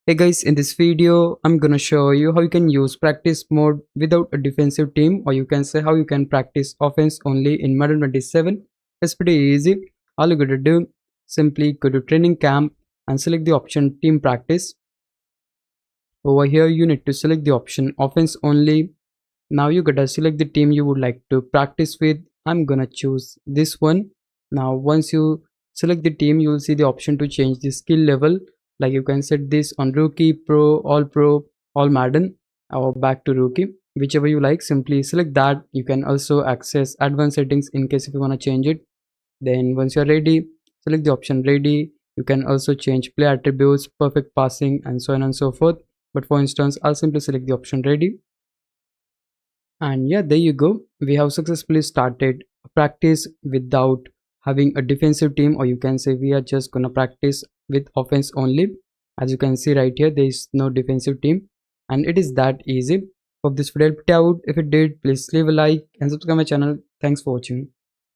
Hey guys, in this video, I'm gonna show you how you can use practice mode without a defensive team, or you can say how you can practice offense only in Madden 27. It's pretty easy. All you gotta do, simply go to training camp and select the option team practice. Over here, you need to select the option offense only. Now you gotta select the team you would like to practice with. I'm gonna choose this one. Now once you select the team, you will see the option to change the skill level. Like you can set this on rookie, pro, all Madden, or back to rookie, whichever you like. Simply select that. You can also access advanced settings in case if you want to change it. Then once you're ready, select the option ready. You can also change play attributes, perfect passing, and so on and so forth. But for instance, I'll simply select the option ready. And yeah, there you go. We have successfully started practice without having a defensive team, or you can say we are just gonna practice with offense only. As you can see right here, there is no defensive team, and it is that easy. Hope this video helped out. If it did, please leave a like and subscribe my channel. Thanks for watching.